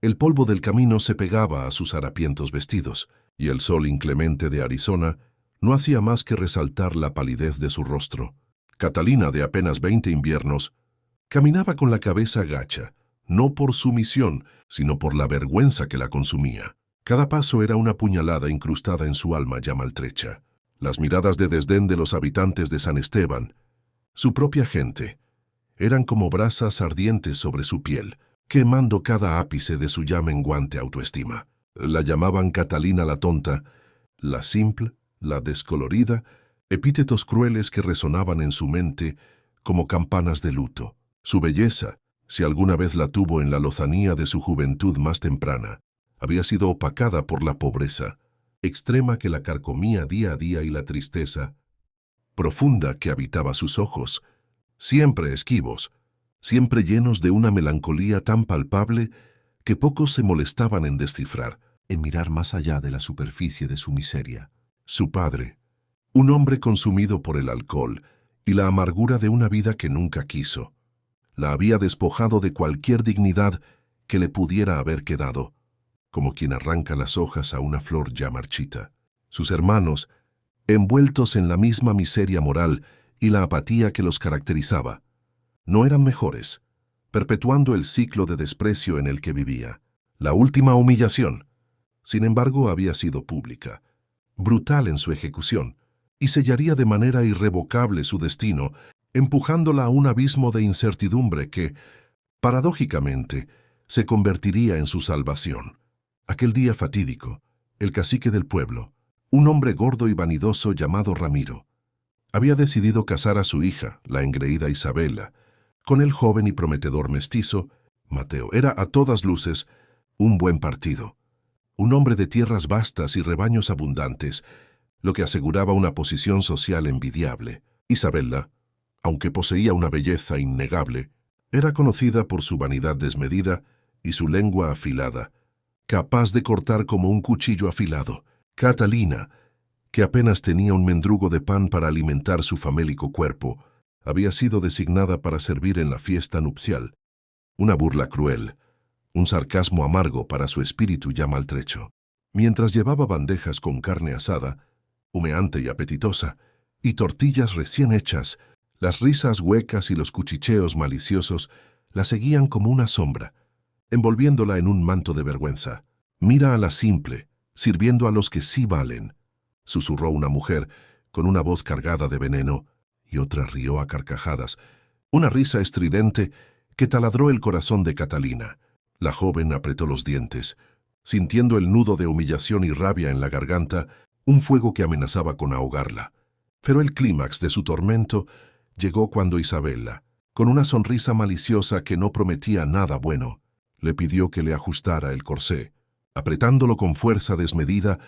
El polvo del camino se pegaba a sus harapientos vestidos, y el sol inclemente de Arizona no hacía más que resaltar la palidez de su rostro. Catalina, de apenas 20 inviernos, caminaba con la cabeza gacha, no por sumisión, sino por la vergüenza que la consumía. Cada paso era una puñalada incrustada en su alma ya maltrecha. Las miradas de desdén de los habitantes de San Esteban, su propia gente, eran como brasas ardientes sobre su piel, quemando cada ápice de su ya menguante autoestima. La llamaban Catalina la tonta, la simple, la descolorida, epítetos crueles que resonaban en su mente como campanas de luto. Su belleza, si alguna vez la tuvo en la lozanía de su juventud más temprana, había sido opacada por la pobreza extrema que la carcomía día a día y la tristeza profunda que habitaba sus ojos, siempre esquivos, siempre llenos de una melancolía tan palpable que pocos se molestaban en descifrar, en mirar más allá de la superficie de su miseria. Su padre, un hombre consumido por el alcohol y la amargura de una vida que nunca quiso, la había despojado de cualquier dignidad que le pudiera haber quedado, como quien arranca las hojas a una flor ya marchita. Sus hermanos, envueltos en la misma miseria moral y la apatía que los caracterizaba, no eran mejores, perpetuando el ciclo de desprecio en el que vivía. La última humillación, sin embargo, había sido pública, brutal en su ejecución, y sellaría de manera irrevocable su destino, empujándola a un abismo de incertidumbre que, paradójicamente, se convertiría en su salvación. Aquel día fatídico, el cacique del pueblo, un hombre gordo y vanidoso llamado Ramiro, había decidido casar a su hija, la engreída Isabela, con el joven y prometedor mestizo, Mateo. Era a todas luces un buen partido, un hombre de tierras vastas y rebaños abundantes, lo que aseguraba una posición social envidiable. Isabela, aunque poseía una belleza innegable, era conocida por su vanidad desmedida y su lengua afilada, capaz de cortar como un cuchillo afilado. Catalina, que apenas tenía un mendrugo de pan para alimentar su famélico cuerpo, había sido designada para servir en la fiesta nupcial. Una burla cruel, un sarcasmo amargo para su espíritu ya maltrecho. Mientras llevaba bandejas con carne asada, humeante y apetitosa, y tortillas recién hechas, las risas huecas y los cuchicheos maliciosos la seguían como una sombra, envolviéndola en un manto de vergüenza. «Mira a la simple, sirviendo a los que sí valen», susurró una mujer con una voz cargada de veneno, y otra rió a carcajadas, una risa estridente que taladró el corazón de Catalina. La joven apretó los dientes, sintiendo el nudo de humillación y rabia en la garganta, un fuego que amenazaba con ahogarla. Pero el clímax de su tormento llegó cuando Isabela, con una sonrisa maliciosa que no prometía nada bueno, le pidió que le ajustara el corsé, apretándolo con fuerza desmedida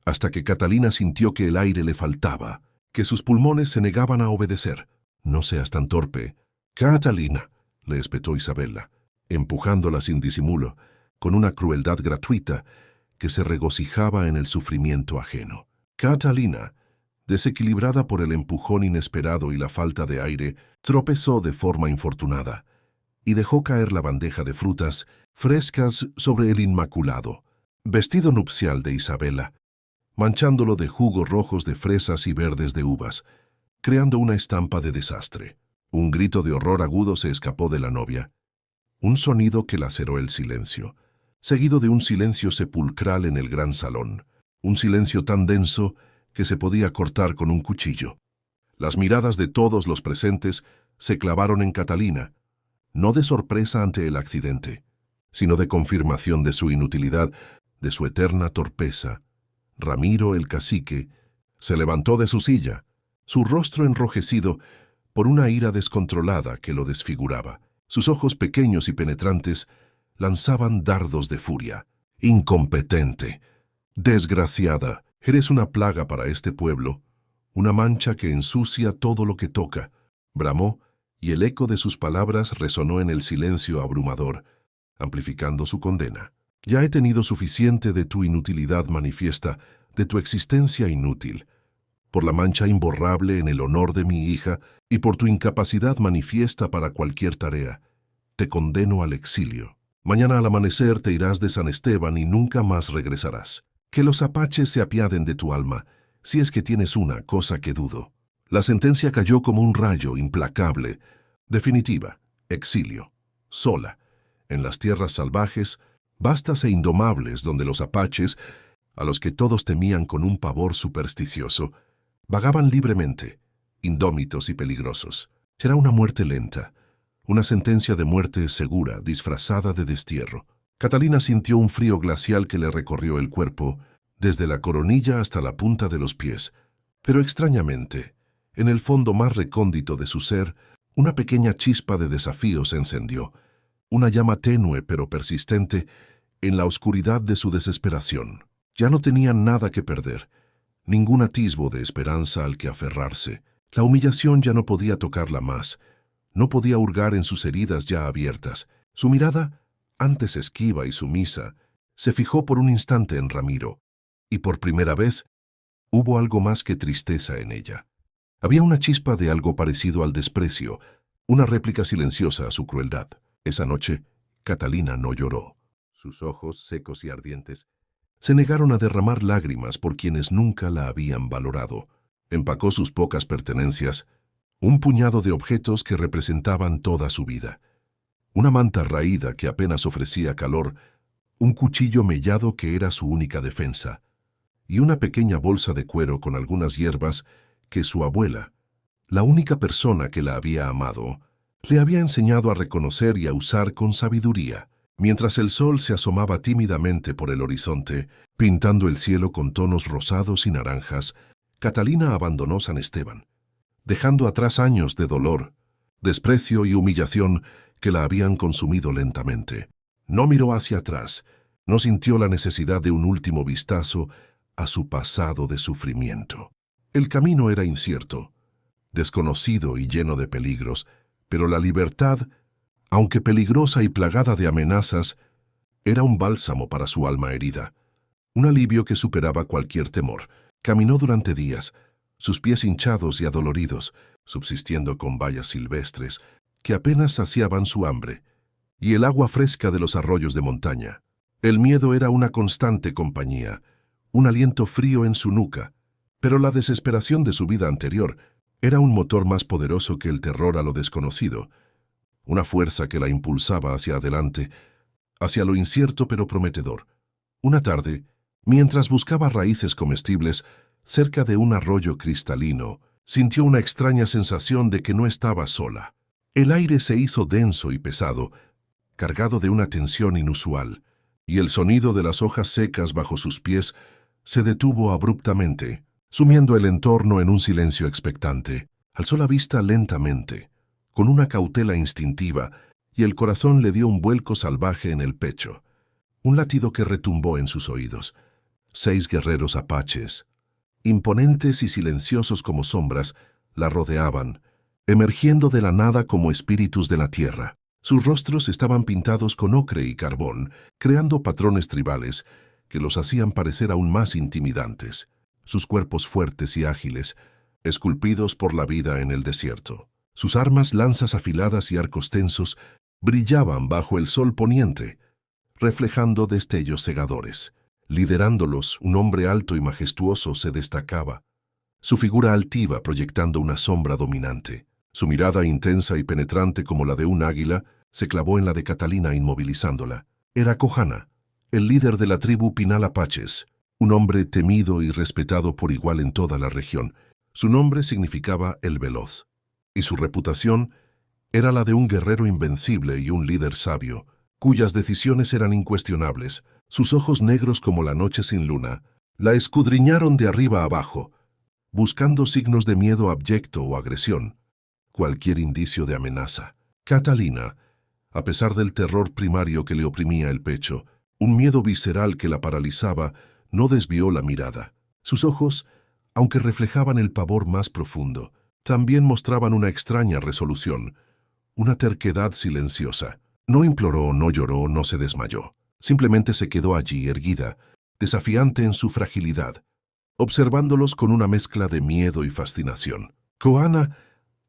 hasta que Catalina sintió que el aire le faltaba, que sus pulmones se negaban a obedecer. «No seas tan torpe, Catalina», le espetó Isabela, empujándola sin disimulo, con una crueldad gratuita que se regocijaba en el sufrimiento ajeno. Catalina, desequilibrada por el empujón inesperado y la falta de aire, tropezó de forma infortunada y dejó caer la bandeja de frutas frescas sobre el inmaculado vestido nupcial de Isabela, manchándolo de jugos rojos de fresas y verdes de uvas, creando una estampa de desastre. Un grito de horror agudo se escapó de la novia, un sonido que laceró el silencio, seguido de un silencio sepulcral en el gran salón, un silencio tan denso que se podía cortar con un cuchillo. Las miradas de todos los presentes se clavaron en Catalina, no de sorpresa ante el accidente, sino de confirmación de su inutilidad, de su eterna torpeza. Ramiro, el cacique, se levantó de su silla, su rostro enrojecido por una ira descontrolada que lo desfiguraba. Sus ojos pequeños y penetrantes lanzaban dardos de furia. «Incompetente, desgraciada, eres una plaga para este pueblo, una mancha que ensucia todo lo que toca», bramó, y el eco de sus palabras resonó en el silencio abrumador, amplificando su condena. «Ya he tenido suficiente de tu inutilidad manifiesta, de tu existencia inútil, por la mancha imborrable en el honor de mi hija y por tu incapacidad manifiesta para cualquier tarea. Te condeno al exilio». Mañana al amanecer te irás de San Esteban y nunca más regresarás. Que los apaches se apiaden de tu alma, si es que tienes una, cosa que dudo. La sentencia cayó como un rayo implacable, definitiva, exilio, sola, en las tierras salvajes, vastas e indomables donde los apaches, a los que todos temían con un pavor supersticioso, vagaban libremente, indómitos y peligrosos. Será una muerte lenta, una sentencia de muerte segura, disfrazada de destierro. Catalina sintió un frío glacial que le recorrió el cuerpo, desde la coronilla hasta la punta de los pies, pero extrañamente, en el fondo más recóndito de su ser, una pequeña chispa de desafío se encendió, una llama tenue pero persistente, en la oscuridad de su desesperación. Ya no tenía nada que perder, ningún atisbo de esperanza al que aferrarse. La humillación ya no podía tocarla más, no podía hurgar en sus heridas ya abiertas. Su mirada, antes esquiva y sumisa, se fijó por un instante en Ramiro, y por primera vez hubo algo más que tristeza en ella. Había una chispa de algo parecido al desprecio, una réplica silenciosa a su crueldad. Esa noche, Catalina no lloró. Sus ojos, secos y ardientes, se negaron a derramar lágrimas por quienes nunca la habían valorado. Empacó sus pocas pertenencias, un puñado de objetos que representaban toda su vida. Una manta raída que apenas ofrecía calor, un cuchillo mellado que era su única defensa, y una pequeña bolsa de cuero con algunas hierbas que su abuela, la única persona que la había amado, le había enseñado a reconocer y a usar con sabiduría. Mientras el sol se asomaba tímidamente por el horizonte, pintando el cielo con tonos rosados y naranjas, Catalina abandonó San Esteban, dejando atrás años de dolor, desprecio y humillación que la habían consumido lentamente. No miró hacia atrás, no sintió la necesidad de un último vistazo a su pasado de sufrimiento. El camino era incierto, desconocido y lleno de peligros, pero la libertad, aunque peligrosa y plagada de amenazas, era un bálsamo para su alma herida, un alivio que superaba cualquier temor. Caminó durante días, sus pies hinchados y adoloridos, subsistiendo con bayas silvestres que apenas saciaban su hambre, y el agua fresca de los arroyos de montaña. El miedo era una constante compañía, un aliento frío en su nuca, pero la desesperación de su vida anterior era un motor más poderoso que el terror a lo desconocido, una fuerza que la impulsaba hacia adelante, hacia lo incierto pero prometedor. Una tarde, mientras buscaba raíces comestibles cerca de un arroyo cristalino, sintió una extraña sensación de que no estaba sola. El aire se hizo denso y pesado, cargado de una tensión inusual, y el sonido de las hojas secas bajo sus pies se detuvo abruptamente, sumiendo el entorno en un silencio expectante. Alzó la vista lentamente, con una cautela instintiva, y el corazón le dio un vuelco salvaje en el pecho, un latido que retumbó en sus oídos. 6 guerreros apaches, imponentes y silenciosos como sombras, la rodeaban, emergiendo de la nada como espíritus de la tierra. Sus rostros estaban pintados con ocre y carbón, creando patrones tribales que los hacían parecer aún más intimidantes. Sus cuerpos fuertes y ágiles, esculpidos por la vida en el desierto. Sus armas, lanzas afiladas y arcos tensos, brillaban bajo el sol poniente, reflejando destellos cegadores. Liderándolos, un hombre alto y majestuoso se destacaba, su figura altiva proyectando una sombra dominante. Su mirada intensa y penetrante como la de un águila se clavó en la de Catalina inmovilizándola. Era Kohana, el líder de la tribu Pinal Apaches, un hombre temido y respetado por igual en toda la región. Su nombre significaba el veloz, y su reputación era la de un guerrero invencible y un líder sabio, cuyas decisiones eran incuestionables. Sus ojos negros como la noche sin luna la escudriñaron de arriba abajo, buscando signos de miedo abyecto o agresión, cualquier indicio de amenaza. Catalina, a pesar del terror primario que le oprimía el pecho, un miedo visceral que la paralizaba, no desvió la mirada. Sus ojos, aunque reflejaban el pavor más profundo, también mostraban una extraña resolución, una terquedad silenciosa. No imploró, no lloró, no se desmayó. Simplemente se quedó allí, erguida, desafiante en su fragilidad, observándolos con una mezcla de miedo y fascinación. Kohana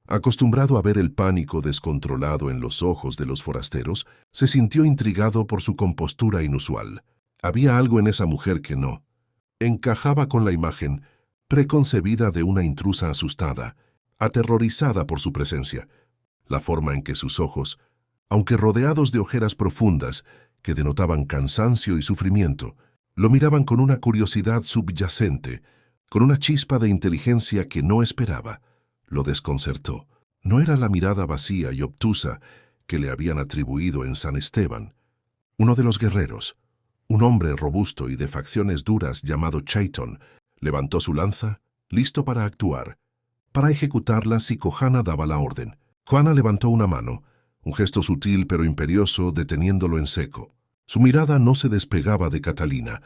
Acostumbrado a ver el pánico descontrolado en los ojos de los forasteros, se sintió intrigado por su compostura inusual. Había algo en esa mujer que no encajaba con la imagen preconcebida de una intrusa asustada, aterrorizada por su presencia. La forma en que sus ojos, aunque rodeados de ojeras profundas que denotaban cansancio y sufrimiento, lo miraban con una curiosidad subyacente, con una chispa de inteligencia que no esperaba, lo desconcertó. No era la mirada vacía y obtusa que le habían atribuido en San Esteban. Uno de los guerreros, un hombre robusto y de facciones duras llamado Chayton, levantó su lanza, listo para actuar, para ejecutarla si Kohana daba la orden. Kohana levantó una mano, un gesto sutil pero imperioso, deteniéndolo en seco. Su mirada no se despegaba de Catalina,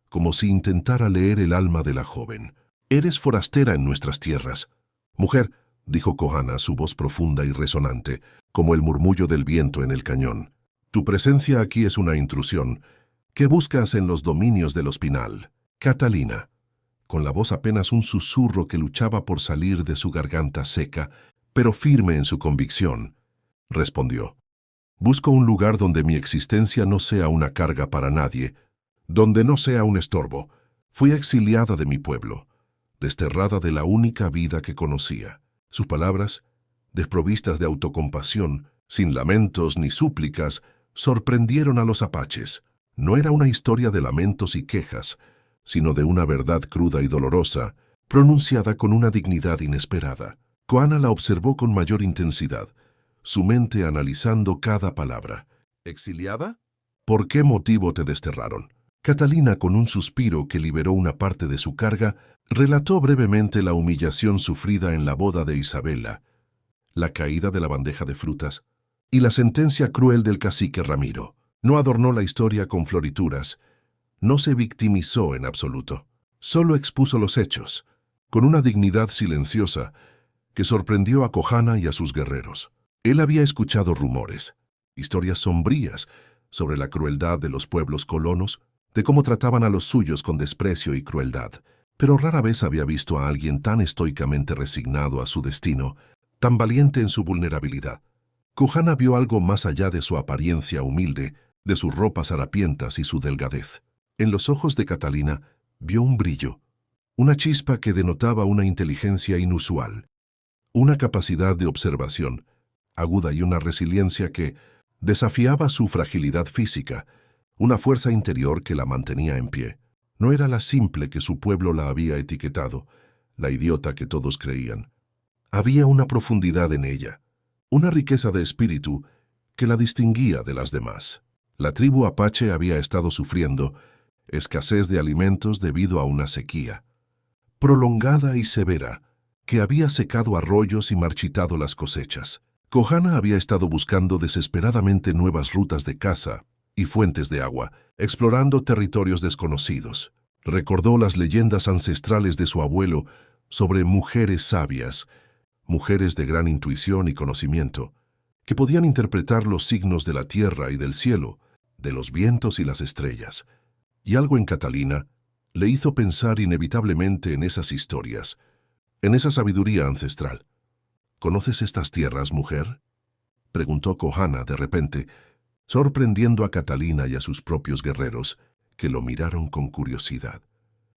como si intentara leer el alma de la joven. «Eres forastera en nuestras tierras». «Mujer», dijo Kohana, su voz profunda y resonante, como el murmullo del viento en el cañón. «Tu presencia aquí es una intrusión. ¿Qué buscas en los dominios del Ospinal?» Catalina, con la voz apenas un susurro que luchaba por salir de su garganta seca, pero firme en su convicción, respondió: «Busco un lugar donde mi existencia no sea una carga para nadie, donde no sea un estorbo. Fui exiliada de mi pueblo, desterrada de la única vida que conocía». Sus palabras, desprovistas de autocompasión, sin lamentos ni súplicas, sorprendieron a los apaches. No era una historia de lamentos y quejas, sino de una verdad cruda y dolorosa, pronunciada con una dignidad inesperada. Kohana la observó con mayor intensidad, su mente analizando cada palabra. «¿Exiliada? ¿Por qué motivo te desterraron?» Catalina, con un suspiro que liberó una parte de su carga, relató brevemente la humillación sufrida en la boda de Isabela, la caída de la bandeja de frutas y la sentencia cruel del cacique Ramiro. No adornó la historia con florituras, no se victimizó en absoluto, solo expuso los hechos, con una dignidad silenciosa que sorprendió a Kohana y a sus guerreros. Él había escuchado rumores, historias sombrías sobre la crueldad de los pueblos colonos, de cómo trataban a los suyos con desprecio y crueldad, pero rara vez había visto a alguien tan estoicamente resignado a su destino, tan valiente en su vulnerabilidad. Kohana vio algo más allá de su apariencia humilde, de sus ropas harapientas y su delgadez. En los ojos de Catalina vio un brillo, una chispa que denotaba una inteligencia inusual, una capacidad de observación aguda y una resiliencia que desafiaba su fragilidad física, una fuerza interior que la mantenía en pie. No era la simple que su pueblo la había etiquetado, la idiota que todos creían. Había una profundidad en ella, una riqueza de espíritu que la distinguía de las demás. La tribu apache había estado sufriendo escasez de alimentos debido a una sequía prolongada y severa que había secado arroyos y marchitado las cosechas. Kohana había estado buscando desesperadamente nuevas rutas de caza y fuentes de agua, explorando territorios desconocidos. Recordó las leyendas ancestrales de su abuelo sobre mujeres sabias, mujeres de gran intuición y conocimiento, que podían interpretar los signos de la tierra y del cielo, de los vientos y las estrellas. Y algo en Catalina le hizo pensar inevitablemente en esas historias, en esa sabiduría ancestral. «¿Conoces estas tierras, mujer?», preguntó Kohana de repente, sorprendiendo a Catalina y a sus propios guerreros, que lo miraron con curiosidad.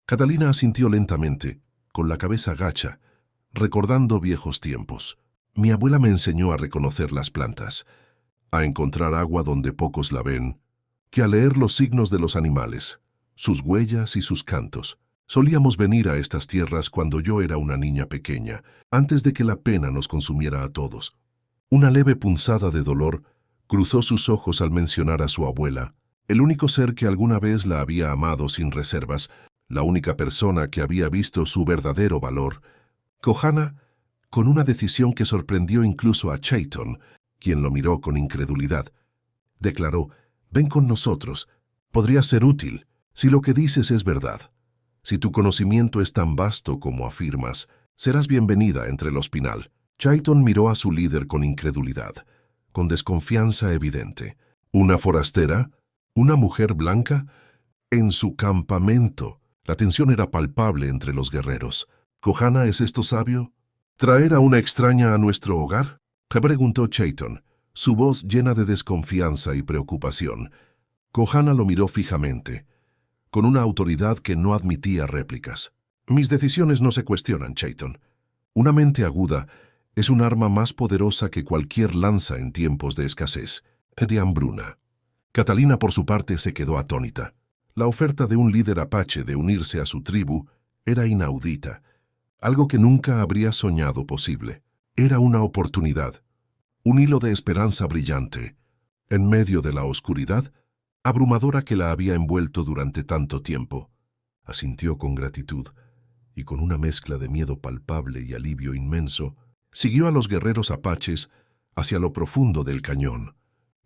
Catalina asintió lentamente, con la cabeza gacha, recordando viejos tiempos. «Mi abuela me enseñó a reconocer las plantas, a encontrar agua donde pocos la ven, que a leer los signos de los animales, sus huellas y sus cantos. Solíamos venir a estas tierras cuando yo era una niña pequeña, antes de que la pena nos consumiera a todos». Una leve punzada de dolor cruzó sus ojos al mencionar a su abuela, el único ser que alguna vez la había amado sin reservas, la única persona que había visto su verdadero valor. Kohana, con una decisión que sorprendió incluso a Chayton, quien lo miró con incredulidad, declaró: «Ven con nosotros, podría ser útil, si lo que dices es verdad. Si tu conocimiento es tan vasto como afirmas, serás bienvenida entre el Ospinal». Chayton miró a su líder con incredulidad, con desconfianza evidente. ¿Una forastera? ¿Una mujer blanca? En su campamento. La tensión era palpable entre los guerreros. «¿Kohana, es esto sabio?», ¿Traer a una extraña a nuestro hogar?, preguntó Chayton, su voz llena de desconfianza y preocupación. Kohana lo miró fijamente, con una autoridad que no admitía réplicas. Mis decisiones no se cuestionan, Chayton. Una mente aguda es un arma más poderosa que cualquier lanza en tiempos de escasez, de hambruna. Catalina, por su parte, se quedó atónita. La oferta de un líder apache de unirse a su tribu era inaudita, algo que nunca habría soñado posible. Era una oportunidad, un hilo de esperanza brillante, en medio de la oscuridad abrumadora que la había envuelto durante tanto tiempo. Asintió con gratitud, y con una mezcla de miedo palpable y alivio inmenso, siguió a los guerreros apaches hacia lo profundo del cañón,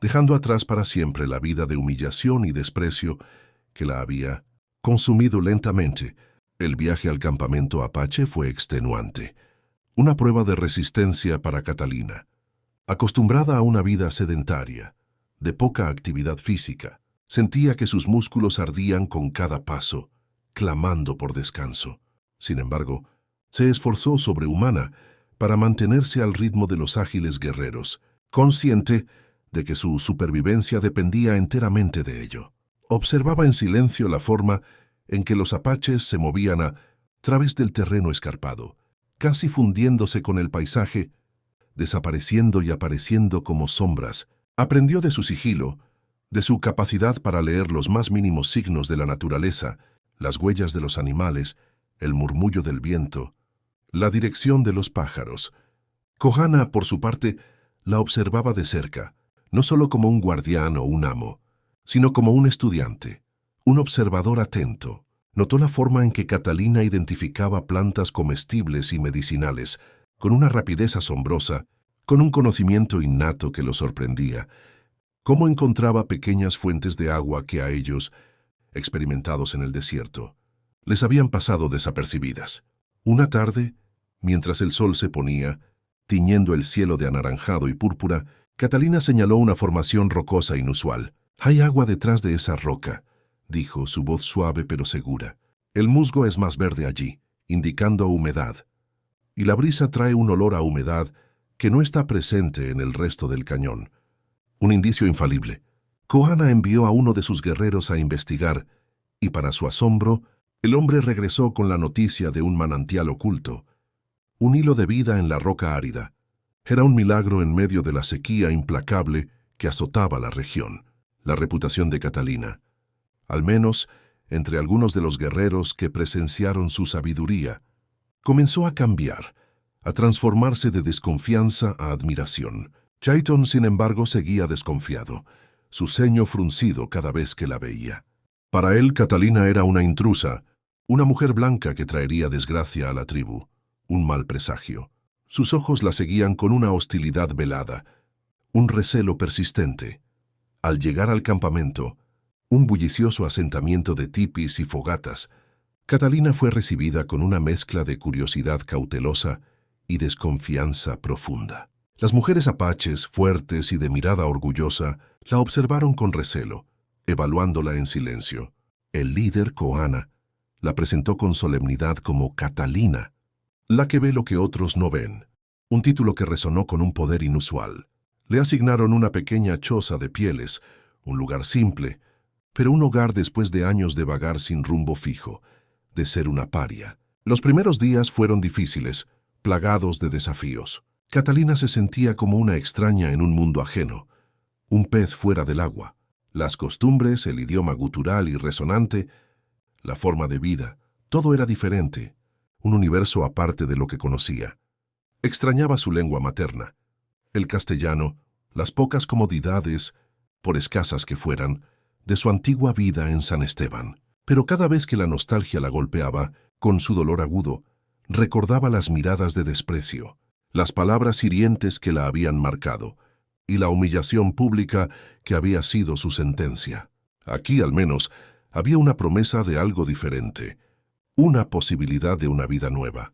dejando atrás para siempre la vida de humillación y desprecio que la había consumido lentamente. El viaje al campamento apache fue extenuante, una prueba de resistencia para Catalina. Acostumbrada a una vida sedentaria, de poca actividad física, sentía que sus músculos ardían con cada paso, clamando por descanso. Sin embargo, se esforzó sobrehumana para mantenerse al ritmo de los ágiles guerreros, consciente de que su supervivencia dependía enteramente de ello. Observaba en silencio la forma en que los apaches se movían a través del terreno escarpado, casi fundiéndose con el paisaje, desapareciendo y apareciendo como sombras. Aprendió de su sigilo, de su capacidad para leer los más mínimos signos de la naturaleza, las huellas de los animales, el murmullo del viento, la dirección de los pájaros. Kohana, por su parte, la observaba de cerca, no solo como un guardián o un amo, sino como un estudiante, un observador atento. Notó la forma en que Catalina identificaba plantas comestibles y medicinales, con una rapidez asombrosa, con un conocimiento innato que lo sorprendía. Cómo encontraba pequeñas fuentes de agua que a ellos, experimentados en el desierto, les habían pasado desapercibidas. Una tarde, mientras el sol se ponía, tiñendo el cielo de anaranjado y púrpura, Catalina señaló una formación rocosa inusual. «Hay agua detrás de esa roca», dijo, su voz suave pero segura. «El musgo es más verde allí, indicando humedad. Y la brisa trae un olor a humedad que no está presente en el resto del cañón. Un indicio infalible». Kohana envió a uno de sus guerreros a investigar, y para su asombro, el hombre regresó con la noticia de un manantial oculto, un hilo de vida en la roca árida. Era un milagro en medio de la sequía implacable que azotaba la región. La reputación de Catalina, al menos entre algunos de los guerreros que presenciaron su sabiduría, comenzó a cambiar, a transformarse de desconfianza a admiración. Chayton, sin embargo, seguía desconfiado, su ceño fruncido cada vez que la veía. Para él, Catalina era una intrusa, una mujer blanca que traería desgracia a la tribu, un mal presagio. Sus ojos la seguían con una hostilidad velada, un recelo persistente. Al llegar al campamento, un bullicioso asentamiento de tipis y fogatas, Catalina fue recibida con una mezcla de curiosidad cautelosa y desconfianza profunda. Las mujeres apaches, fuertes y de mirada orgullosa, la observaron con recelo, evaluándola en silencio. El líder, Kohana, la presentó con solemnidad como Catalina, la que ve lo que otros no ven, un título que resonó con un poder inusual. Le asignaron una pequeña choza de pieles, un lugar simple, pero un hogar después de años de vagar sin rumbo fijo, de ser una paria. Los primeros días fueron difíciles, plagados de desafíos. Catalina se sentía como una extraña en un mundo ajeno, un pez fuera del agua. Las costumbres, el idioma gutural y resonante, la forma de vida, todo era diferente, un universo aparte de lo que conocía. Extrañaba su lengua materna, el castellano, las pocas comodidades, por escasas que fueran, de su antigua vida en San Esteban. Pero cada vez que la nostalgia la golpeaba, con su dolor agudo, recordaba las miradas de desprecio, las palabras hirientes que la habían marcado, y la humillación pública que había sido su sentencia. Aquí, al menos, había una promesa de algo diferente, una posibilidad de una vida nueva.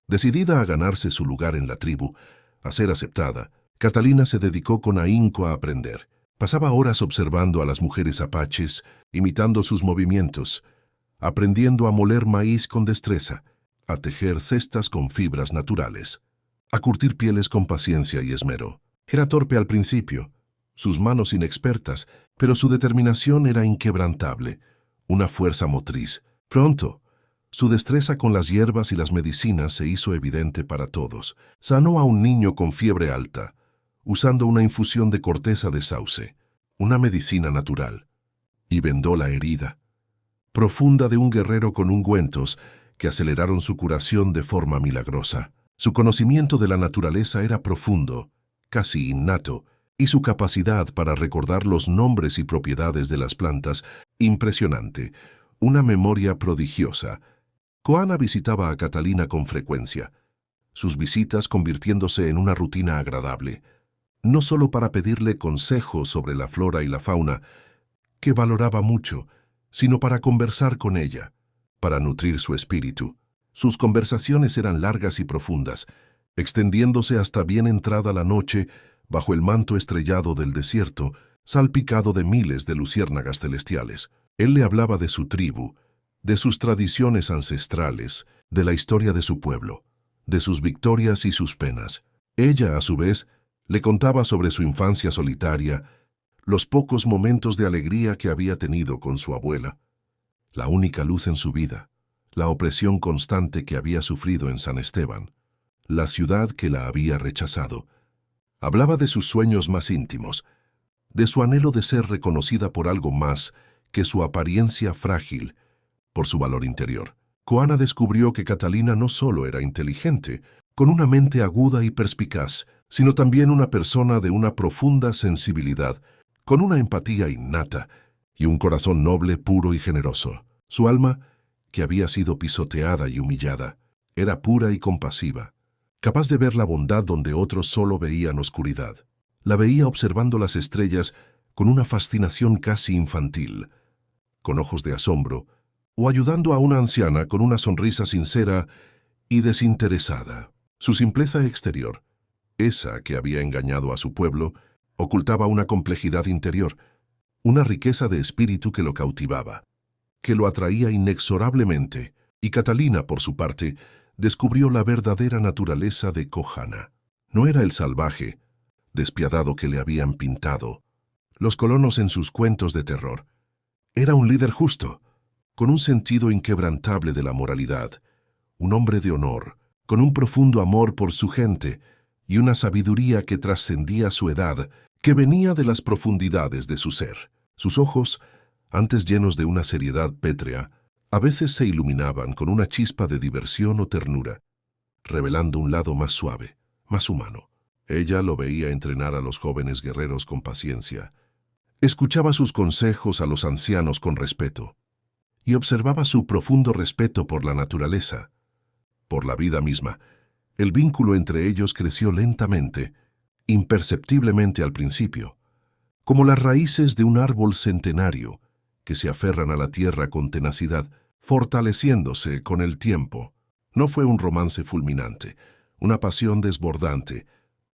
Decidida a ganarse su lugar en la tribu, a ser aceptada, Catalina se dedicó con ahínco a aprender. Pasaba horas observando a las mujeres apaches, imitando sus movimientos, aprendiendo a moler maíz con destreza, a tejer cestas con fibras naturales. a curtir pieles con paciencia y esmero. Era torpe al principio, sus manos inexpertas, pero su determinación era inquebrantable, una fuerza motriz. Pronto, su destreza con las hierbas y las medicinas se hizo evidente para todos. Sanó a un niño con fiebre alta, usando una infusión de corteza de sauce, una medicina natural, y vendó la herida profunda de un guerrero con ungüentos que aceleraron su curación de forma milagrosa. Su conocimiento de la naturaleza era profundo, casi innato, y su capacidad para recordar los nombres y propiedades de las plantas, impresionante, una memoria prodigiosa. Koana visitaba a Catalina con frecuencia, sus visitas convirtiéndose en una rutina agradable, no solo para pedirle consejos sobre la flora y la fauna, que valoraba mucho, sino para conversar con ella, para nutrir su espíritu. Sus conversaciones eran largas y profundas, extendiéndose hasta bien entrada la noche bajo el manto estrellado del desierto, salpicado de miles de luciérnagas celestiales. Él le hablaba de su tribu, de sus tradiciones ancestrales, de la historia de su pueblo, de sus victorias y sus penas. Ella, a su vez, le contaba sobre su infancia solitaria, los pocos momentos de alegría que había tenido con su abuela, la única luz en su vida, la opresión constante que había sufrido en San Esteban, la ciudad que la había rechazado. Hablaba de sus sueños más íntimos, de su anhelo de ser reconocida por algo más que su apariencia frágil, por su valor interior. Koana descubrió que Catalina no solo era inteligente, con una mente aguda y perspicaz, sino también una persona de una profunda sensibilidad, con una empatía innata y un corazón noble, puro y generoso. Su alma, que había sido pisoteada y humillada, era pura y compasiva, capaz de ver la bondad donde otros solo veían oscuridad. La veía observando las estrellas con una fascinación casi infantil, con ojos de asombro, o ayudando a una anciana con una sonrisa sincera y desinteresada. Su simpleza exterior, esa que había engañado a su pueblo, ocultaba una complejidad interior, una riqueza de espíritu que lo cautivaba, que lo atraía inexorablemente, y Catalina, por su parte, descubrió la verdadera naturaleza de Kohana. No era el salvaje, despiadado que le habían pintado los colonos en sus cuentos de terror. Era un líder justo, con un sentido inquebrantable de la moralidad, un hombre de honor, con un profundo amor por su gente y una sabiduría que trascendía su edad, que venía de las profundidades de su ser. Sus ojos, antes llenos de una seriedad pétrea, a veces se iluminaban con una chispa de diversión o ternura, revelando un lado más suave, más humano. Ella lo veía entrenar a los jóvenes guerreros con paciencia, escuchaba sus consejos a los ancianos con respeto, y observaba su profundo respeto por la naturaleza, por la vida misma. El vínculo entre ellos creció lentamente, imperceptiblemente al principio, como las raíces de un árbol centenario que se aferran a la tierra con tenacidad, fortaleciéndose con el tiempo. No fue un romance fulminante, una pasión desbordante,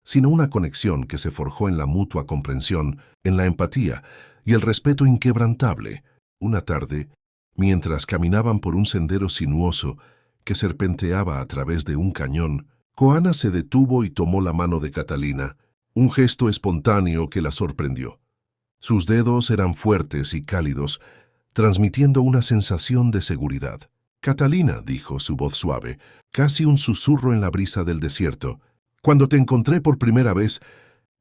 sino una conexión que se forjó en la mutua comprensión, en la empatía y el respeto inquebrantable. Una tarde, mientras caminaban por un sendero sinuoso que serpenteaba a través de un cañón, Koana se detuvo y tomó la mano de Catalina, un gesto espontáneo que la sorprendió. Sus dedos eran fuertes y cálidos, transmitiendo una sensación de seguridad. «Catalina», dijo su voz suave, casi un susurro en la brisa del desierto, «cuando te encontré por primera vez,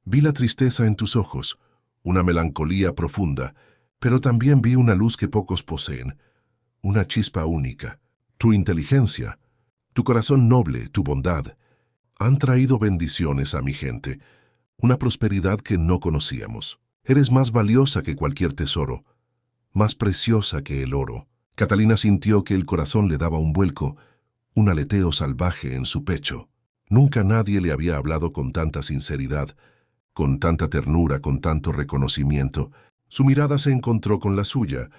vi la tristeza en tus ojos, una melancolía profunda, pero también vi una luz que pocos poseen, una chispa única. Tu inteligencia, tu corazón noble, tu bondad, han traído bendiciones a mi gente, una prosperidad que no conocíamos. Eres más valiosa que cualquier tesoro, más preciosa que el oro». Catalina sintió que el corazón le daba un vuelco, un aleteo salvaje en su pecho. Nunca nadie le había hablado con tanta sinceridad, con tanta ternura, con tanto reconocimiento. Su mirada se encontró con la suya,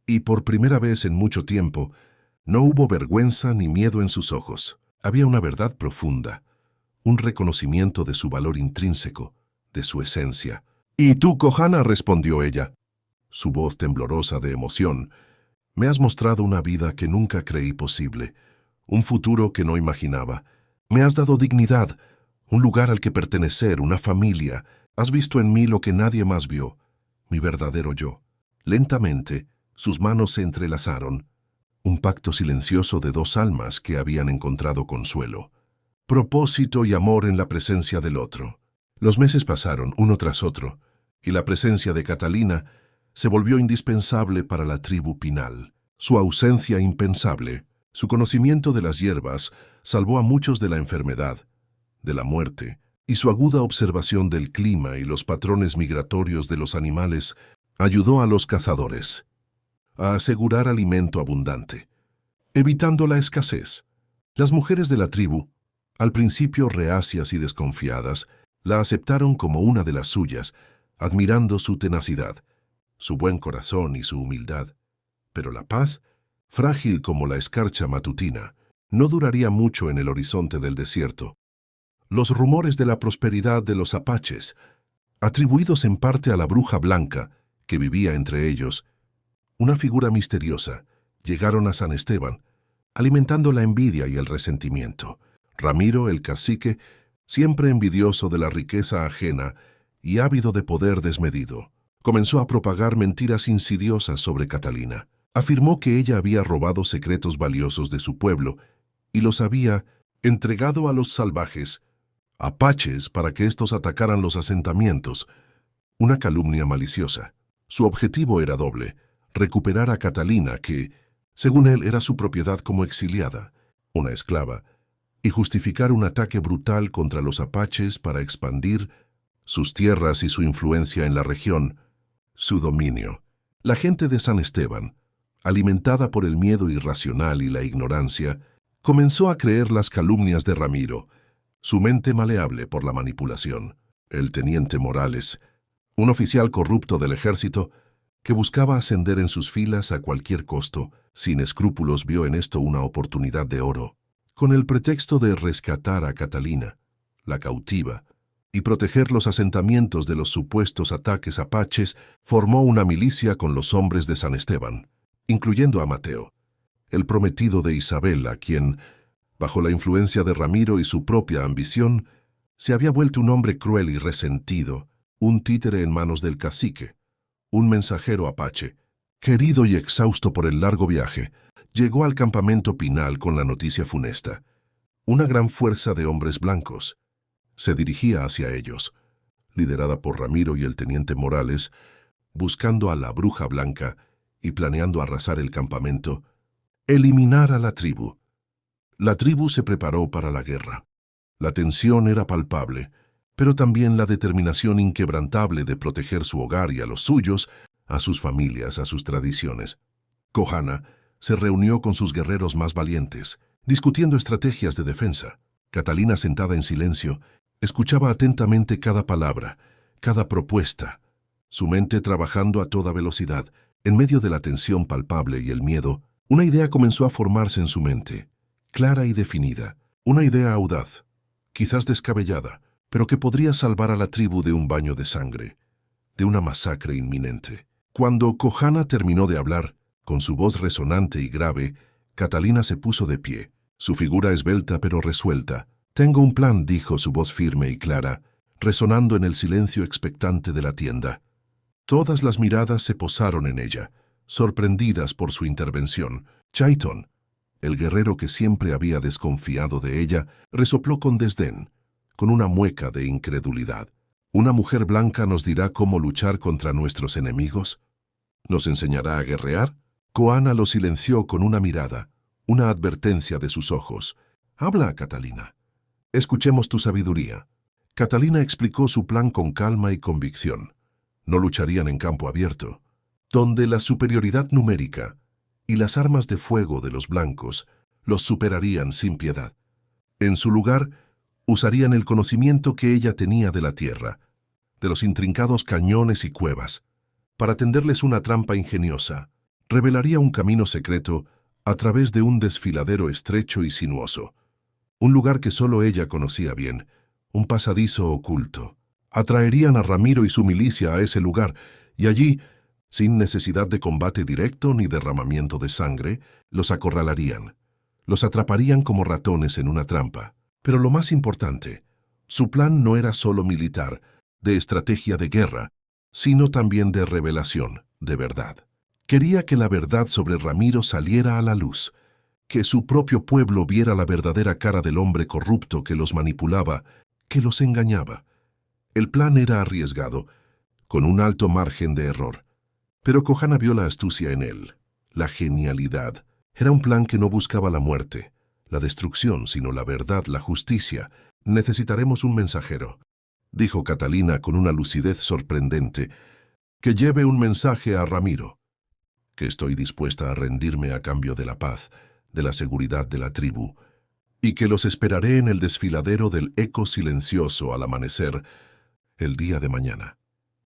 y por primera vez en mucho tiempo, no hubo vergüenza ni miedo en sus ojos. Había una verdad profunda, un reconocimiento de su valor intrínseco, de su esencia. «¿Y tú, Kohana?», respondió ella, su voz temblorosa de emoción. «Me has mostrado una vida que nunca creí posible, un futuro que no imaginaba. Me has dado dignidad, un lugar al que pertenecer, una familia. Has visto en mí lo que nadie más vio, mi verdadero yo. Lentamente, sus manos se entrelazaron, un pacto silencioso de dos almas que habían encontrado consuelo, propósito y amor en la presencia del otro. Los meses pasaron uno tras otro, y la presencia de Catalina se volvió indispensable para la tribu Pinal. Su ausencia impensable, su conocimiento de las hierbas, salvó a muchos de la enfermedad, de la muerte, y su aguda observación del clima y los patrones migratorios de los animales ayudó a los cazadores a asegurar alimento abundante, evitando la escasez. Las mujeres de la tribu, al principio reacias y desconfiadas, la aceptaron como una de las suyas, admirando su tenacidad, su buen corazón y su humildad. Pero la paz, frágil como la escarcha matutina, no duraría mucho en el horizonte del desierto. Los rumores de la prosperidad de los apaches, atribuidos en parte a la bruja blanca que vivía entre ellos, una figura misteriosa, llegaron a San Esteban, alimentando la envidia y el resentimiento. Ramiro, el cacique, siempre envidioso de la riqueza ajena y ávido de poder desmedido, comenzó a propagar mentiras insidiosas sobre Catalina. Afirmó que ella había robado secretos valiosos de su pueblo y los había entregado a los salvajes apaches para que éstos atacaran los asentamientos, una calumnia maliciosa. Su objetivo era doble: recuperar a Catalina, que, según él, era su propiedad como exiliada, una esclava, y justificar un ataque brutal contra los apaches para expandir sus tierras y su influencia en la región, su dominio. La gente de San Esteban, alimentada por el miedo irracional y la ignorancia, comenzó a creer las calumnias de Ramiro, su mente maleable por la manipulación. El teniente Morales, un oficial corrupto del ejército, que buscaba ascender en sus filas a cualquier costo, sin escrúpulos, vio en esto una oportunidad de oro. Con el pretexto de rescatar a Catalina, la cautiva, y proteger los asentamientos de los supuestos ataques apaches, formó una milicia con los hombres de San Esteban, incluyendo a Mateo, el prometido de Isabela, quien, bajo la influencia de Ramiro y su propia ambición, se había vuelto un hombre cruel y resentido, un títere en manos del cacique. Un mensajero apache, querido y exhausto por el largo viaje, llegó al campamento Pinal con la noticia funesta. Una gran fuerza de hombres blancos se dirigía hacia ellos, liderada por Ramiro y el teniente Morales, buscando a la bruja blanca y planeando arrasar el campamento, eliminar a la tribu. La tribu se preparó para la guerra. La tensión era palpable, pero también la determinación inquebrantable de proteger su hogar y a los suyos, a sus familias, a sus tradiciones. Kohana se reunió con sus guerreros más valientes, discutiendo estrategias de defensa. Catalina, sentada en silencio, escuchaba atentamente cada palabra, cada propuesta, su mente trabajando a toda velocidad. En medio de la tensión palpable y el miedo, una idea comenzó a formarse en su mente, clara y definida, una idea audaz, quizás descabellada, pero que podría salvar a la tribu de un baño de sangre, de una masacre inminente. Cuando Kohana terminó de hablar, con su voz resonante y grave, Catalina se puso de pie, su figura esbelta pero resuelta. «Tengo un plan», dijo su voz firme y clara, resonando en el silencio expectante de la tienda. Todas las miradas se posaron en ella, sorprendidas por su intervención. Chaiton, el guerrero que siempre había desconfiado de ella, resopló con desdén, con una mueca de incredulidad. ¿Una mujer blanca nos dirá cómo luchar contra nuestros enemigos? ¿Nos enseñará a guerrear? Kohana lo silenció con una mirada, una advertencia de sus ojos. «Habla, Catalina. Escuchemos tu sabiduría». Catalina explicó su plan con calma y convicción. No lucharían en campo abierto, donde la superioridad numérica y las armas de fuego de los blancos los superarían sin piedad. En su lugar, usarían el conocimiento que ella tenía de la tierra, de los intrincados cañones y cuevas, para tenderles una trampa ingeniosa. Revelaría un camino secreto a través de un desfiladero estrecho y sinuoso, un lugar que solo ella conocía bien, un pasadizo oculto. Atraerían a Ramiro y su milicia a ese lugar, y allí, sin necesidad de combate directo ni derramamiento de sangre, los acorralarían. Los atraparían como ratones en una trampa. Pero lo más importante, Su plan no era solo militar, de estrategia de guerra, sino también de revelación, de verdad. Quería que la verdad sobre Ramiro saliera a la luz, que su propio pueblo viera la verdadera cara del hombre corrupto que los manipulaba, que los engañaba. El plan era arriesgado, con un alto margen de error. Pero Kohana vio la astucia en él, la genialidad. Era un plan que no buscaba la muerte, la destrucción, sino la verdad, la justicia. Necesitaremos un mensajero, dijo Catalina con una lucidez sorprendente, que lleve un mensaje a Ramiro, que estoy dispuesta a rendirme a cambio de la paz, de la seguridad de la tribu, y que los esperaré en el desfiladero del eco silencioso al amanecer, el día de mañana.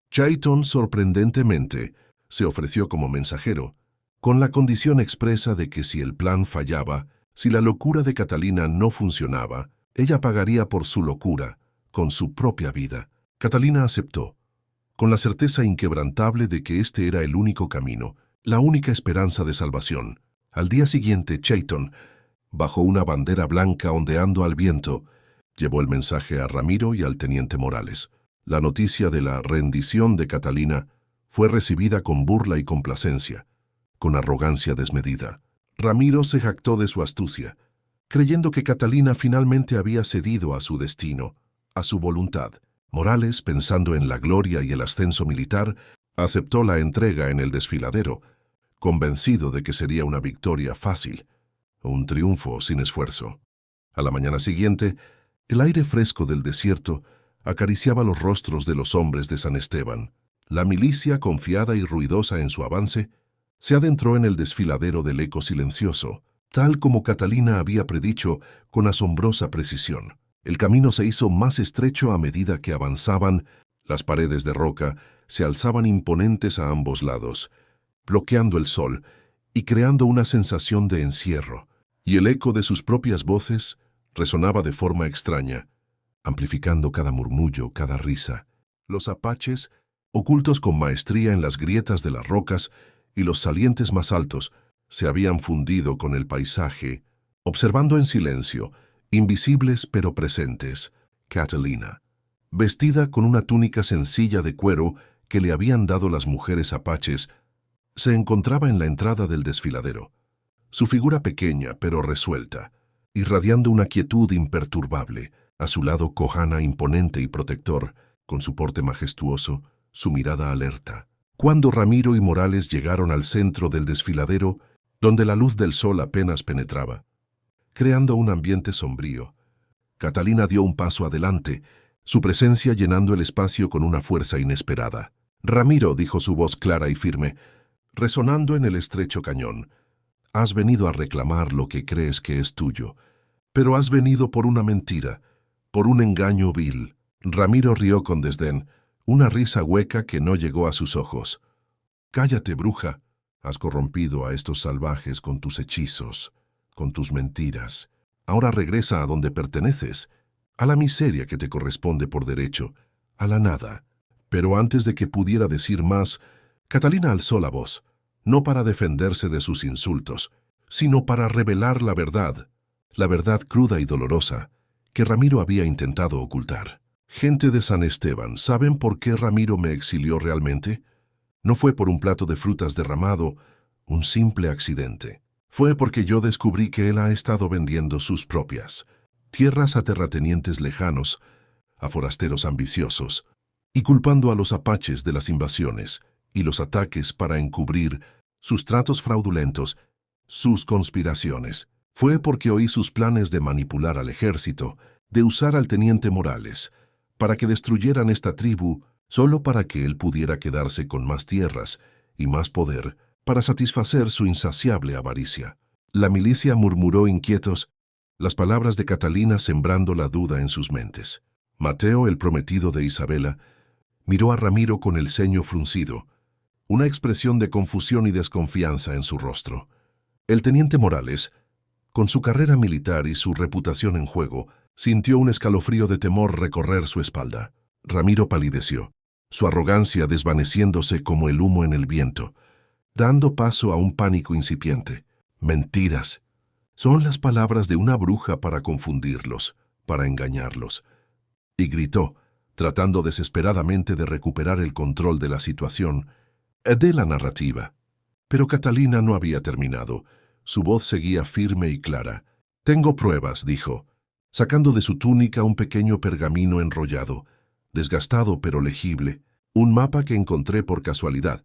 Chayton, sorprendentemente, se ofreció como mensajero, con la condición expresa de que si el plan fallaba, si la locura de Catalina no funcionaba, ella pagaría por su locura, con su propia vida. Catalina aceptó, con la certeza inquebrantable de que este era el único camino, la única esperanza de salvación. Al día siguiente, Chayton, bajo una bandera blanca ondeando al viento, llevó el mensaje a Ramiro y al teniente Morales. La noticia de la rendición de Catalina fue recibida con burla y complacencia, con arrogancia desmedida. Ramiro se jactó de su astucia, creyendo que Catalina finalmente había cedido a su destino, a su voluntad. Morales, pensando en la gloria y el ascenso militar, aceptó la entrega en el desfiladero, convencido de que sería una victoria fácil, un triunfo sin esfuerzo. A la mañana siguiente, el aire fresco del desierto acariciaba los rostros de los hombres de San Esteban. La milicia, confiada y ruidosa en su avance, se adentró en el desfiladero del eco silencioso, tal como Catalina había predicho con asombrosa precisión. El camino se hizo más estrecho a medida que avanzaban. Las paredes de roca se alzaban imponentes a ambos lados, bloqueando el sol y creando una sensación de encierro, y el eco de sus propias voces resonaba de forma extraña, amplificando cada murmullo, cada risa. Los apaches, ocultos con maestría en las grietas de las rocas y los salientes más altos, se habían fundido con el paisaje, observando en silencio, invisibles pero presentes, Catalina, vestida con una túnica sencilla de cuero que le habían dado las mujeres apaches, se encontraba en la entrada del desfiladero, su figura pequeña pero resuelta, irradiando una quietud imperturbable. A su lado Kohana, imponente y protector, con su porte majestuoso, su mirada alerta. Cuando Ramiro y Morales llegaron al centro del desfiladero, donde la luz del sol apenas penetraba, creando un ambiente sombrío, Catalina dio un paso adelante, su presencia llenando el espacio con una fuerza inesperada. «Ramiro», dijo su voz clara y firme, resonando en el estrecho cañón, «has venido a reclamar lo que crees que es tuyo, pero has venido por una mentira, por un engaño vil». Ramiro rió con desdén, una risa hueca que no llegó a sus ojos. «Cállate, bruja. Has corrompido a estos salvajes con tus hechizos, con tus mentiras. Ahora regresa a donde perteneces, a la miseria que te corresponde por derecho, a la nada». Pero antes de que pudiera decir más, Catalina alzó la voz, no para defenderse de sus insultos, sino para revelar la verdad cruda y dolorosa, que Ramiro había intentado ocultar. «Gente de San Esteban, ¿saben por qué Ramiro me exilió realmente? No fue por un plato de frutas derramado, un simple accidente. Fue porque yo descubrí que él ha estado vendiendo sus propias tierras a terratenientes lejanos, a forasteros ambiciosos, y culpando a los apaches de las invasiones y los ataques para encubrir sus tratos fraudulentos, sus conspiraciones. Fue porque oí sus planes de manipular al ejército, de usar al teniente Morales, para que destruyeran esta tribu, solo para que él pudiera quedarse con más tierras y más poder para satisfacer su insaciable avaricia». La milicia murmuró inquietos, las palabras de Catalina sembrando la duda en sus mentes. Mateo, el prometido de Isabela, miró a Ramiro con el ceño fruncido, una expresión de confusión y desconfianza en su rostro. El teniente Morales, con su carrera militar y su reputación en juego, sintió un escalofrío de temor recorrer su espalda. Ramiro palideció, su arrogancia desvaneciéndose como el humo en el viento, dando paso a un pánico incipiente. «Mentiras. Son las palabras de una bruja para confundirlos, para engañarlos. y gritó, tratando desesperadamente de recuperar el control de la situación, de la narrativa. Pero Catalina no había terminado. Su voz seguía firme y clara. «Tengo pruebas», dijo, sacando de su túnica un pequeño pergamino enrollado, desgastado pero legible, un mapa que encontré por casualidad,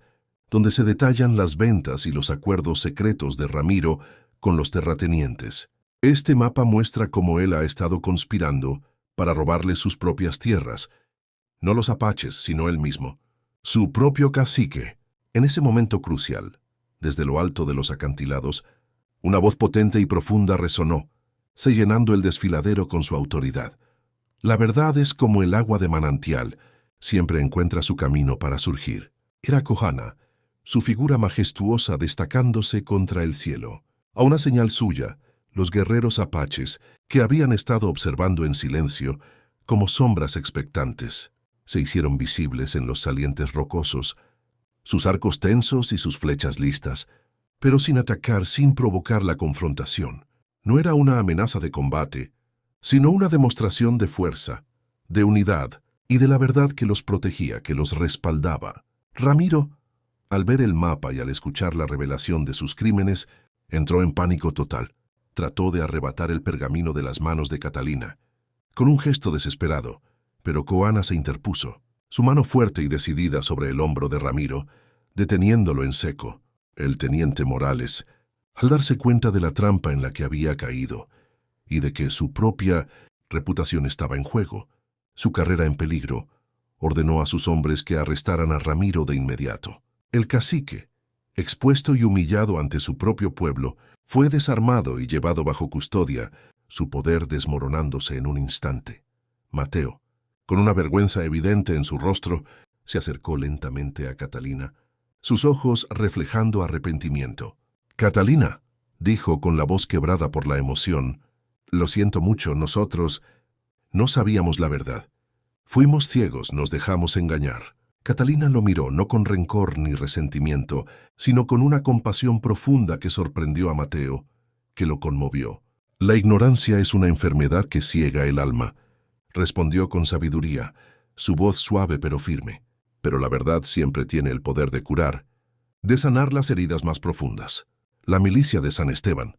donde se detallan las ventas y los acuerdos secretos de Ramiro con los terratenientes. Este mapa muestra cómo él ha estado conspirando para robarle sus propias tierras, no los apaches, sino él mismo, su propio cacique. En ese momento crucial, desde lo alto de los acantilados, una voz potente y profunda resonó, se llenando el desfiladero con su autoridad. La verdad es como el agua de manantial, siempre encuentra su camino para surgir. Era Kohana, su figura majestuosa destacándose contra el cielo. A una señal suya, los guerreros apaches, que habían estado observando en silencio, como sombras expectantes, se hicieron visibles en los salientes rocosos, sus arcos tensos y sus flechas listas, pero sin atacar, sin provocar la confrontación. No era una amenaza de combate, sino una demostración de fuerza, de unidad y de la verdad que los protegía, que los respaldaba. Ramiro, al ver el mapa y al escuchar la revelación de sus crímenes, entró en pánico total. Trató de arrebatar el pergamino de las manos de Catalina, con un gesto desesperado, pero Kohana se interpuso, su mano fuerte y decidida sobre el hombro de Ramiro, deteniéndolo en seco. El teniente Morales, al darse cuenta de la trampa en la que había caído y de que su propia reputación estaba en juego, su carrera en peligro, ordenó a sus hombres que arrestaran a Ramiro de inmediato. El cacique, expuesto y humillado ante su propio pueblo, fue desarmado y llevado bajo custodia, su poder desmoronándose en un instante. Mateo, con una vergüenza evidente en su rostro, se acercó lentamente a Catalina, sus ojos reflejando arrepentimiento. «Catalina», dijo con la voz quebrada por la emoción, «lo siento mucho, nosotros no sabíamos la verdad. Fuimos ciegos, nos dejamos engañar». Catalina lo miró no con rencor ni resentimiento, sino con una compasión profunda que sorprendió a Mateo, que lo conmovió. «La ignorancia es una enfermedad que ciega el alma», respondió con sabiduría, su voz suave pero firme. «Pero la verdad siempre tiene el poder de curar, de sanar las heridas más profundas». La milicia de San Esteban,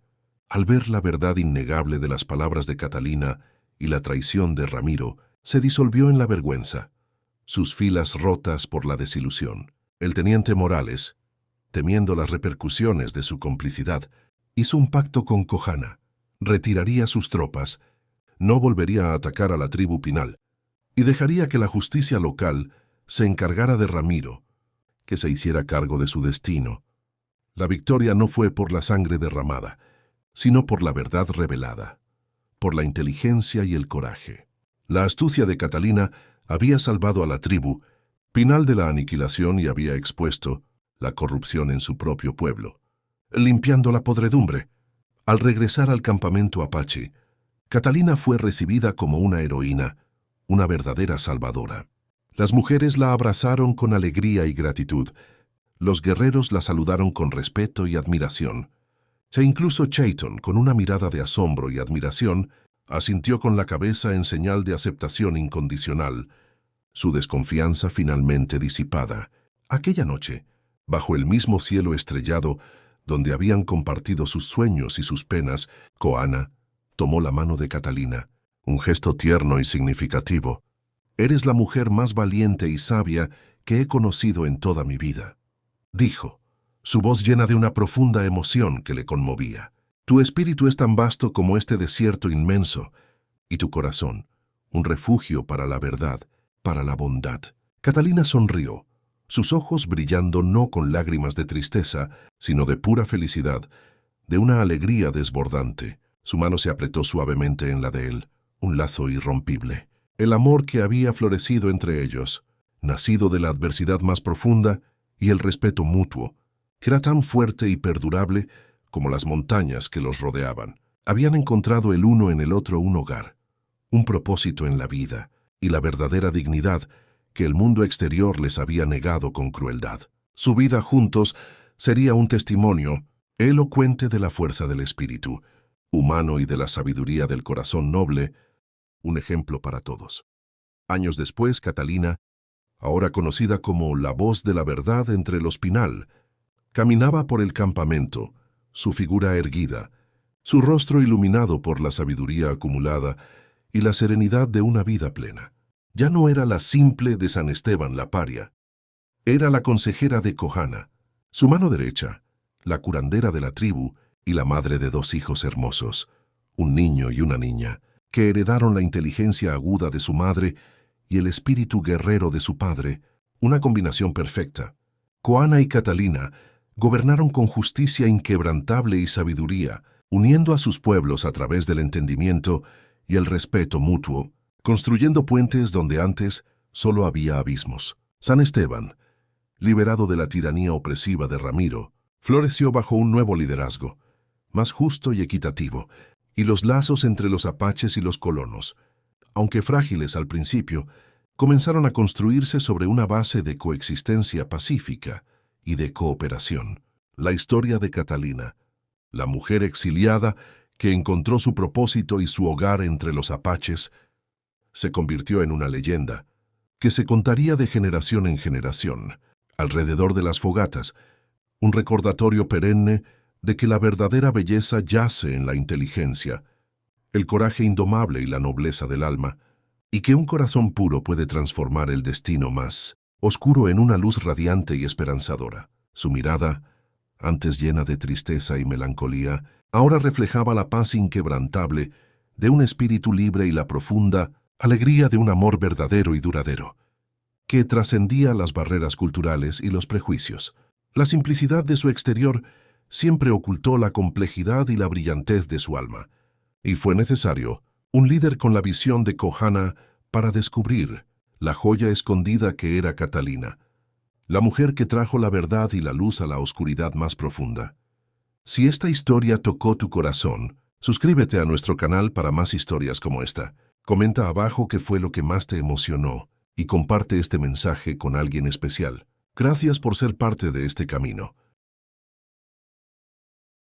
al ver la verdad innegable de las palabras de Catalina y la traición de Ramiro, se disolvió en la vergüenza, sus filas rotas por la desilusión. El teniente Morales, temiendo las repercusiones de su complicidad, hizo un pacto con Kohana, retiraría sus tropas, no volvería a atacar a la tribu Pinal y dejaría que la justicia local se encargara de Ramiro, que se hiciera cargo de su destino. La victoria no fue por la sangre derramada, sino por la verdad revelada, por la inteligencia y el coraje. La astucia de Catalina había salvado a la tribu Pinal de la aniquilación y había expuesto la corrupción en su propio pueblo, limpiando la podredumbre. Al regresar al campamento apache, Catalina fue recibida como una heroína, una verdadera salvadora. Las mujeres la abrazaron con alegría y gratitud. Los guerreros la saludaron con respeto y admiración. E incluso Chayton, con una mirada de asombro y admiración, asintió con la cabeza en señal de aceptación incondicional, su desconfianza finalmente disipada. Aquella noche, bajo el mismo cielo estrellado, donde habían compartido sus sueños y sus penas, Kohana tomó la mano de Catalina, un gesto tierno y significativo. «Eres la mujer más valiente y sabia que he conocido en toda mi vida», dijo, su voz llena de una profunda emoción que le conmovía. «Tu espíritu es tan vasto como este desierto inmenso, y tu corazón, un refugio para la verdad, para la bondad». Catalina sonrió, sus ojos brillando no con lágrimas de tristeza, sino de pura felicidad, de una alegría desbordante. Su mano se apretó suavemente en la de él, un lazo irrompible. El amor que había florecido entre ellos, nacido de la adversidad más profunda, y el respeto mutuo, era tan fuerte y perdurable como las montañas que los rodeaban. Habían encontrado el uno en el otro un hogar, un propósito en la vida y la verdadera dignidad que el mundo exterior les había negado con crueldad. Su vida juntos sería un testimonio elocuente de la fuerza del espíritu humano y de la sabiduría del corazón noble, un ejemplo para todos. Años después, Catalina, ahora conocida como la voz de la verdad entre los Pinal, caminaba por el campamento, su figura erguida, su rostro iluminado por la sabiduría acumulada y la serenidad de una vida plena. Ya no era la simple de San Esteban la paria, era la consejera de Kohana, su mano derecha, la curandera de la tribu y la madre de 2 hijos hermosos, un niño y una niña, que heredaron la inteligencia aguda de su madre y el espíritu guerrero de su padre, una combinación perfecta. Kohana y Catalina gobernaron con justicia inquebrantable y sabiduría, uniendo a sus pueblos a través del entendimiento y el respeto mutuo, construyendo puentes donde antes solo había abismos. San Esteban, liberado de la tiranía opresiva de Ramiro, floreció bajo un nuevo liderazgo, más justo y equitativo, y los lazos entre los apaches y los colonos, aunque frágiles al principio, comenzaron a construirse sobre una base de coexistencia pacífica y de cooperación. La historia de Catalina, la mujer exiliada que encontró su propósito y su hogar entre los apaches, se convirtió en una leyenda que se contaría de generación en generación, alrededor de las fogatas, un recordatorio perenne de que la verdadera belleza yace en la inteligencia, el coraje indomable y la nobleza del alma, y que un corazón puro puede transformar el destino más oscuro en una luz radiante y esperanzadora. Su mirada, antes llena de tristeza y melancolía, ahora reflejaba la paz inquebrantable de un espíritu libre y la profunda alegría de un amor verdadero y duradero, que trascendía las barreras culturales y los prejuicios. La simplicidad de su exterior siempre ocultó la complejidad y la brillantez de su alma, y fue necesario un líder con la visión de Kohana para descubrir la joya escondida que era Catalina, la mujer que trajo la verdad y la luz a la oscuridad más profunda. Si esta historia tocó tu corazón, suscríbete a nuestro canal para más historias como esta. Comenta abajo qué fue lo que más te emocionó y comparte este mensaje con alguien especial. Gracias por ser parte de este camino.